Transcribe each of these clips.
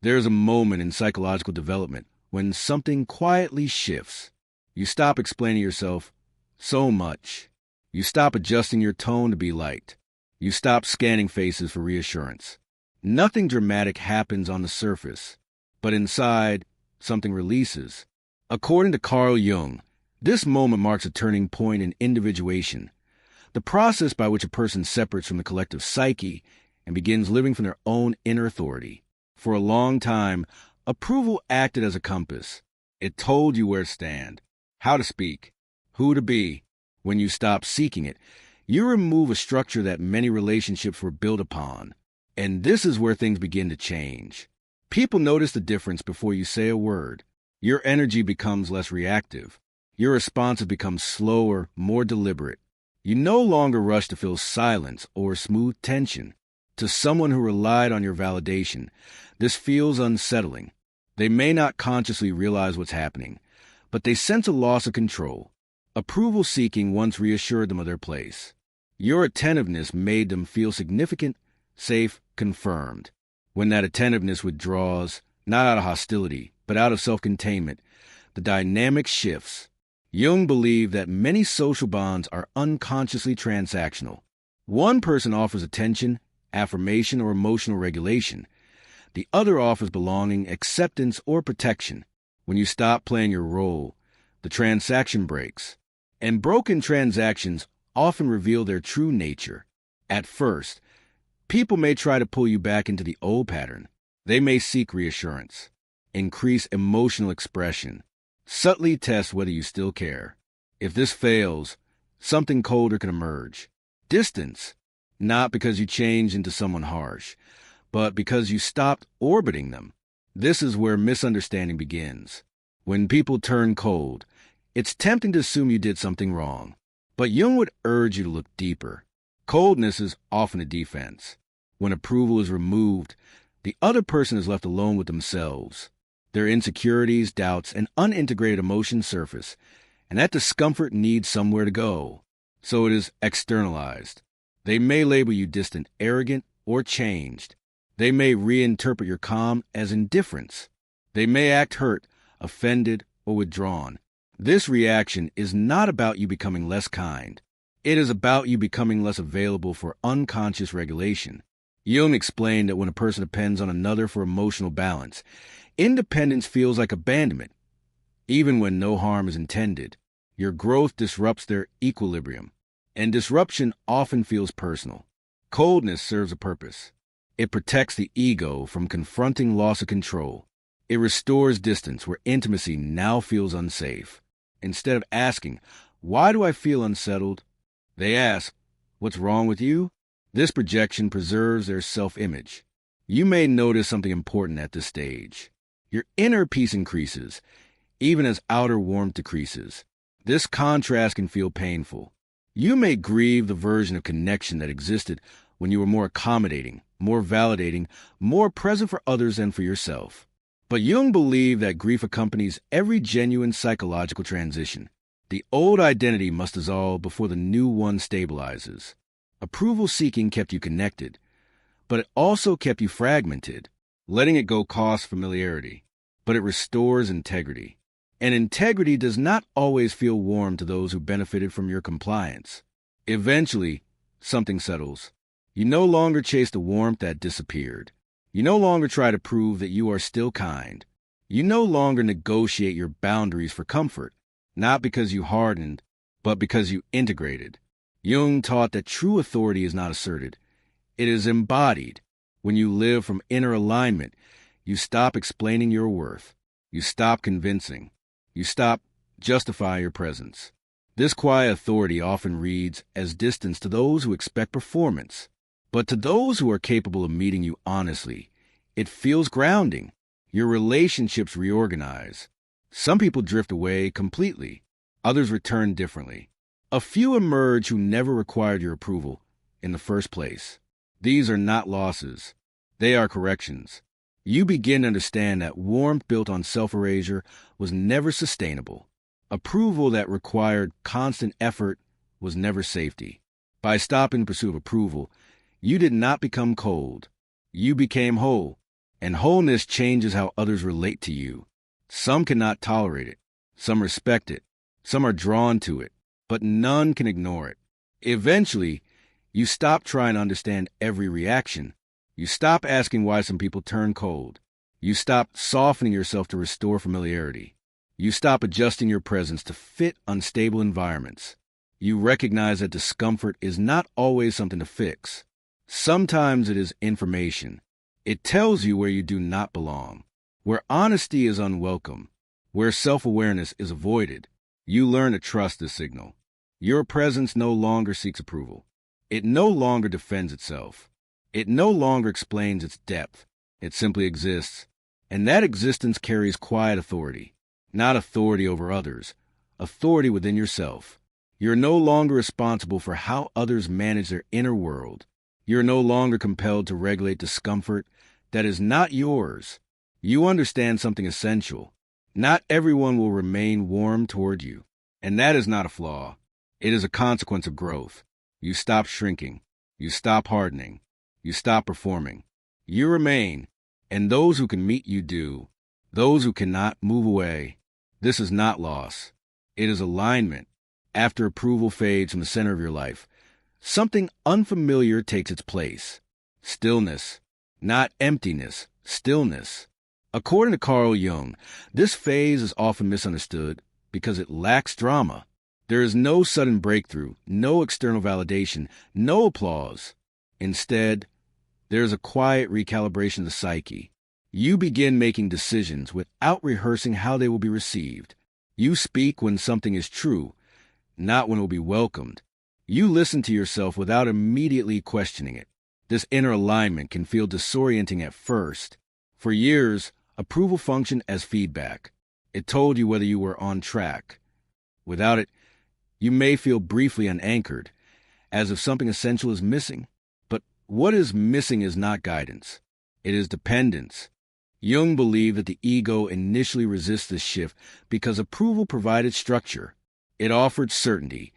There's a moment in psychological development when something quietly shifts. You stop explaining yourself so much. You stop adjusting your tone to be liked. You stop scanning faces for reassurance. Nothing dramatic happens on the surface, but inside, something releases. According to Carl Jung, this moment marks a turning point in individuation, the process by which a person separates from the collective psyche and begins living from their own inner authority. For a long time, approval acted as a compass. It told you where to stand, how to speak, who to be. When you stop seeking it, you remove a structure that many relationships were built upon. And this is where things begin to change. People notice the difference before you say a word. Your energy becomes less reactive. Your responses become slower, more deliberate. You no longer rush to fill silence or smooth tension. To someone who relied on your validation, this feels unsettling. They may not consciously realize what's happening, but they sense a loss of control. Approval seeking once reassured them of their place. Your attentiveness made them feel significant, safe, confirmed. When that attentiveness withdraws, not out of hostility, but out of self-containment, the dynamic shifts. Jung believed that many social bonds are unconsciously transactional. One person offers attention, affirmation, or emotional regulation. The other offers belonging, acceptance, or protection. When you stop playing your role, the transaction breaks. And broken transactions often reveal their true nature. At first, people may try to pull you back into the old pattern. They may seek reassurance, increase emotional expression, subtly test whether you still care. If this fails, something colder can emerge. Distance, not because you changed into someone harsh, but because you stopped orbiting them. This is where misunderstanding begins. When people turn cold, it's tempting to assume you did something wrong. But Jung would urge you to look deeper. Coldness is often a defense. When approval is removed, the other person is left alone with themselves. Their insecurities, doubts, and unintegrated emotions surface, and that discomfort needs somewhere to go. So it is externalized. They may label you distant, arrogant, or changed. They may reinterpret your calm as indifference. They may act hurt, offended, or withdrawn. This reaction is not about you becoming less kind. It is about you becoming less available for unconscious regulation. Jung explained that when a person depends on another for emotional balance, independence feels like abandonment. Even when no harm is intended, your growth disrupts their equilibrium, and disruption often feels personal. Coldness serves a purpose. It protects the ego from confronting loss of control. It restores distance where intimacy now feels unsafe. Instead of asking, "Why do I feel unsettled?" they ask, "What's wrong with you?" This projection preserves their self-image. You may notice something important at this stage. Your inner peace increases, even as outer warmth decreases. This contrast can feel painful. You may grieve the version of connection that existed when you were more accommodating, more validating, more present for others than for yourself. But Jung believed that grief accompanies every genuine psychological transition. The old identity must dissolve before the new one stabilizes. Approval-seeking kept you connected, but it also kept you fragmented. Letting it go costs familiarity, but it restores integrity. And integrity does not always feel warm to those who benefited from your compliance. Eventually, something settles. You no longer chase the warmth that disappeared. You no longer try to prove that you are still kind. You no longer negotiate your boundaries for comfort, not because you hardened, but because you integrated. Jung taught that true authority is not asserted. It is embodied. When you live from inner alignment, you stop explaining your worth. You stop convincing. You stop justifying your presence. This quiet authority often reads as distance to those who expect performance. But to those who are capable of meeting you honestly, it feels grounding. Your relationships reorganize. Some people drift away completely. Others return differently. A few emerge who never required your approval in the first place. These are not losses. They are corrections. You begin to understand that warmth built on self-erasure was never sustainable. Approval that required constant effort was never safety. By stopping the pursuit of approval, you did not become cold. You became whole. And wholeness changes how others relate to you. Some cannot tolerate it. Some respect it. Some are drawn to it. But none can ignore it. Eventually, you stop trying to understand every reaction. You stop asking why some people turn cold. You stop softening yourself to restore familiarity. You stop adjusting your presence to fit unstable environments. You recognize that discomfort is not always something to fix. Sometimes it is information. It tells you where you do not belong, where honesty is unwelcome, where self-awareness is avoided. You learn to trust this signal. Your presence no longer seeks approval. It no longer defends itself. It no longer explains its depth. It simply exists. And that existence carries quiet authority. Not authority over others, authority within yourself. You're no longer responsible for how others manage their inner world. You're no longer compelled to regulate discomfort that is not yours. You understand something essential. Not everyone will remain warm toward you. And that is not a flaw. It is a consequence of growth. You stop shrinking. You stop hardening. You stop performing. You remain. And those who can meet you do. Those who cannot move away. This is not loss. It is alignment. After approval fades from the center of your life, something unfamiliar takes its place. Stillness. Not emptiness. Stillness. According to Carl Jung, this phase is often misunderstood because it lacks drama. There is no sudden breakthrough, no external validation, no applause. Instead, there is a quiet recalibration of the psyche. You begin making decisions without rehearsing how they will be received. You speak when something is true, not when it will be welcomed. You listen to yourself without immediately questioning it. This inner alignment can feel disorienting at first. For years, approval functioned as feedback. It told you whether you were on track. Without it, you may feel briefly unanchored, as if something essential is missing. But what is missing is not guidance. It is dependence. Jung believed that the ego initially resists this shift because approval provided structure. It offered certainty,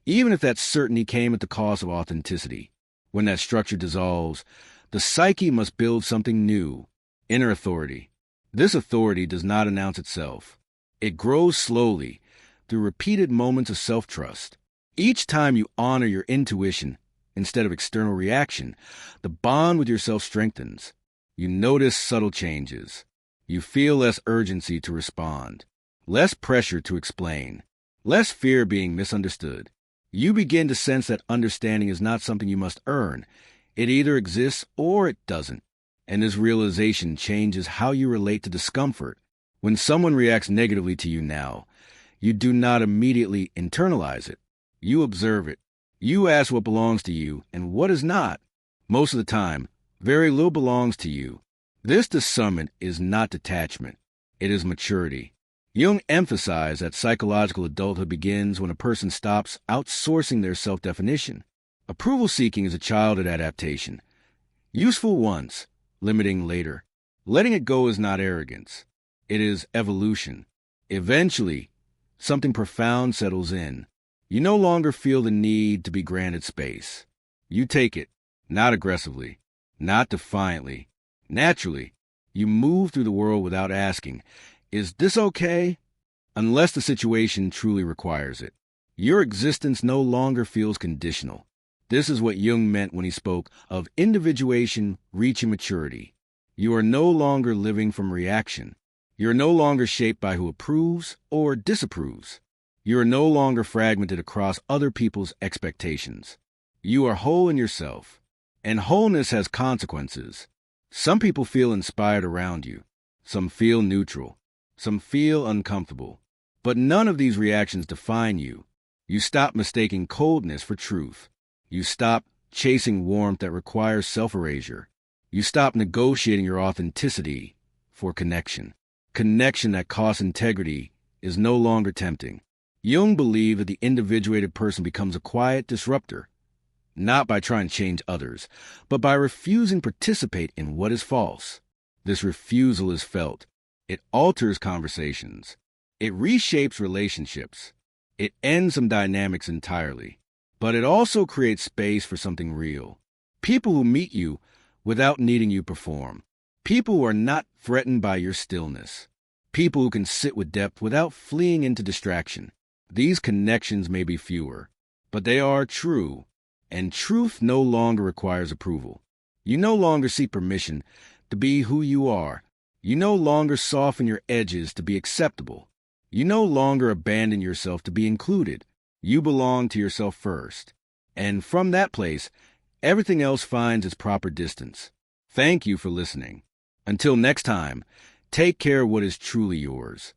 even if that certainty came at the cost of authenticity. When that structure dissolves, the psyche must build something new, inner authority. This authority does not announce itself. It grows slowly, through repeated moments of self-trust. Each time you honor your intuition instead of external reaction, the bond with yourself strengthens. You notice subtle changes. You feel less urgency to respond, less pressure to explain, less fear being misunderstood. You begin to sense that understanding is not something you must earn. It either exists or it doesn't. And this realization changes how you relate to discomfort. When someone reacts negatively to you now, you do not immediately internalize it. You observe it. You ask what belongs to you and what is not. Most of the time, very little belongs to you. This discernment is not detachment. It is maturity. Jung emphasized that psychological adulthood begins when a person stops outsourcing their self-definition. Approval-seeking is a childhood adaptation. Useful once, limiting later. Letting it go is not arrogance. It is evolution. Eventually, something profound settles in. You no longer feel the need to be granted space. You take it, not aggressively, not defiantly. Naturally, you move through the world without asking, "Is this okay?" unless the situation truly requires it. Your existence no longer feels conditional. This is what Jung meant when he spoke of individuation reaching maturity. You are no longer living from reaction. You are no longer shaped by who approves or disapproves. You are no longer fragmented across other people's expectations. You are whole in yourself. And wholeness has consequences. Some people feel inspired around you. Some feel neutral. Some feel uncomfortable. But none of these reactions define you. You stop mistaking coldness for truth. You stop chasing warmth that requires self-erasure. You stop negotiating your authenticity for connection. Connection that costs integrity is no longer tempting. Jung believed that the individuated person becomes a quiet disruptor, not by trying to change others, but by refusing to participate in what is false. This refusal is felt. It alters conversations. It reshapes relationships. It ends some dynamics entirely. But it also creates space for something real. People who meet you without needing you perform. People who are not threatened by your stillness. People who can sit with depth without fleeing into distraction. These connections may be fewer, but they are true, and truth no longer requires approval. You no longer seek permission to be who you are. You no longer soften your edges to be acceptable. You no longer abandon yourself to be included. You belong to yourself first. And from that place, everything else finds its proper distance. Thank you for listening. Until next time, take care of what is truly yours.